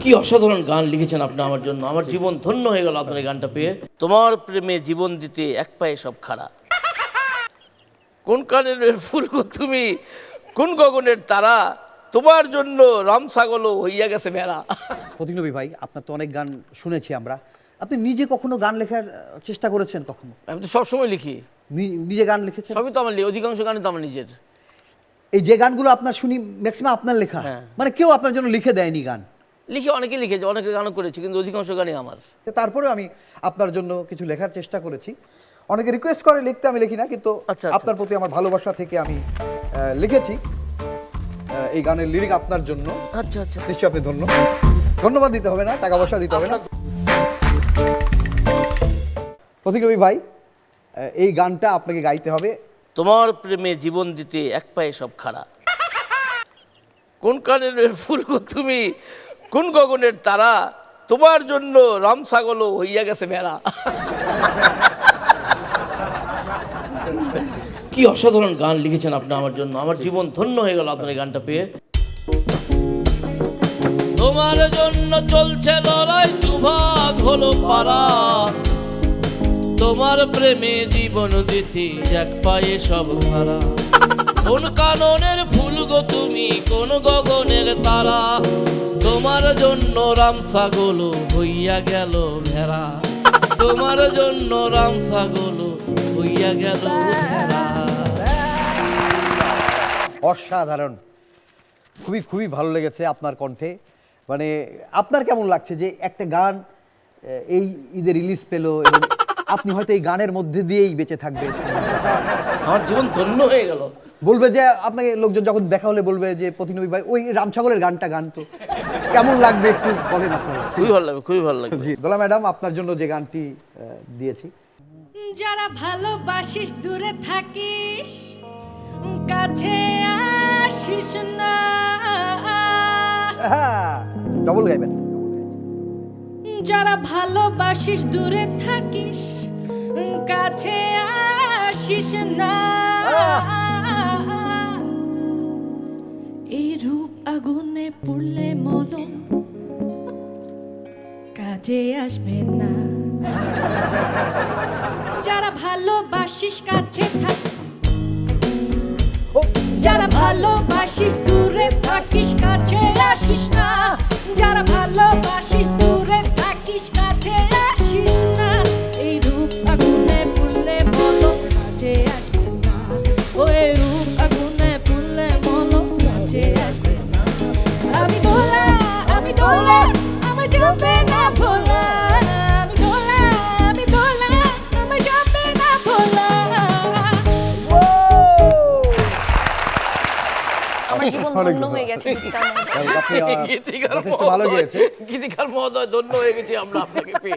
কি অসাধারণ গান লিখেছেন আপনি আমার জন্য। আমার জীবন ধন্য হয়ে গেল আপনার এই গানটা পেয়ে। তোমার প্রেমে জীবন দিতে এক পায়ে সব খাড়া, কোন কাননের ফুল গো তুমি, কোন গগনের তারা, তোমার জন্য রাম ছাগলও হইয়া গেছে ভেড়া। প্রতিনবী ভাই, আপনার তো অনেক গান শুনেছি আমরা। আপনি নিজে কখনো গান লেখার চেষ্টা করেছেন কখনো? আমি তো সবসময় লিখি, নিজে গান লিখেছেন? সবই তো আমার অধিকাংশ গানই তো আমার নিজের। এই যে গানগুলো আপনার শুনি ম্যাক্সিমাম আপনার লেখা? হ্যাঁ। মানে কেউ আপনার জন্য লিখে দেয়নি গান? লিখে অনেকে লিখেছে, অনেকে গানও করেছি, কিন্তু অধিকাংশ গানই আমার। তারপরেও আমি আপনার জন্য কিছু লেখার চেষ্টা করেছি। অনেকে রিকোয়েস্ট করে লিখতে, আমি লিখি না, কিন্তু আচ্ছা, আপনার প্রতি আমার ভালোবাসা থেকে আমি লিখেছি এই গানের লিরিক আপনার জন্য। আচ্ছা আচ্ছা, নিশ্চয়ই আপনি ধন্য। ধন্যবাদ দিতে হবে না, টাকা পয়সা দিতে হবে না। প্রতিকবি ভাই, এই গানটা আপনাকে গাইতে হবে। তোমার প্রেমে জীবন দিতে এক পায়ে সব খাড়া, কোন কাননের ফুল গো তুমি, কোন গগনের তারা, তোমার জন্য রাম ছাগলও হইয়া গেছে ভেড়া। কি অসাধারণ গান লিখেছেন আপনি আমার জন্য। আমার জীবন ধন্য হয়ে গেল আপনার এই গানটা পেয়ে। তোমার জন্য চলছে লড়াই, দুভাগ হলো পারা, তোমার প্রেমে জীবন দিতে এক পায়ে সব খাড়া, কোন কাননের ফুল গো তুমি, কোন গগনের তারা, তোমার জন্য রাম ছাগল হইয়া গেল ভেড়া, তোমার জন্য রাম ছাগল হইয়া গেল ভেড়া। অসাধারণ, খুবই খুবই ভালো লেগেছে আপনার কণ্ঠে। মানে আপনার কেমন লাগছে যে একটা গান এই ঈদে রিলিজ পেলো এবং আপনি হয়তো এই গানের মধ্যে দিয়েই বেঁচে থাকবেন? আমার জীবন ধন্য হয়ে গেল। বলবে যে আপনাকে লোকজন যখন দেখা হলে বলবে যে প্রতিনবী ভাই ওই রাম ছাগলের গানটা গান তো, কেমন লাগবে একটু বলেন আপনারা। খুবই ভালো লাগবে, খুবই ভালো লাগবে। জি দোলা ম্যাডাম, আপনার জন্য যে গানটি দিয়েছি। যারা ভালোবাসিস দূরে থাকিস, কাছে আসিস না, ডবল গাইবেন। যারা ভালোবাসিস দূরে থাকিস, কাছে আসিস না, এই রূপ আগুনে পুড়লে মদন কাজে আসবে না। যারা ভালোবাসিস কাছে থাক, যারা ভালোবাসিস দূরে থাকিস, কাছে আসিস না, যারা ভালোবাসিস দূরে থাকিস, কাছে আসিস না, এই রূপ আগুনে পুড়লে বলো কাছে আসবে না, ওই রূপ আগুনে পুড়লে বলো কাছে আসবে না। আমি দোলা, আমি দোলা, আমার যাবে না ভোলা, আমি দোলা, আমি দোলা, আমার যাবে না ভোলা। আমার জীবন ধন্য হয়ে গেছে গীতিকার মহোদয়। আপনি গীতিকার যথেষ্ট ভালো গেয়েছে। গীতিকার মহোদয়, ধন্য হয়ে গেছি আমরা আপনাকে পেয়ে।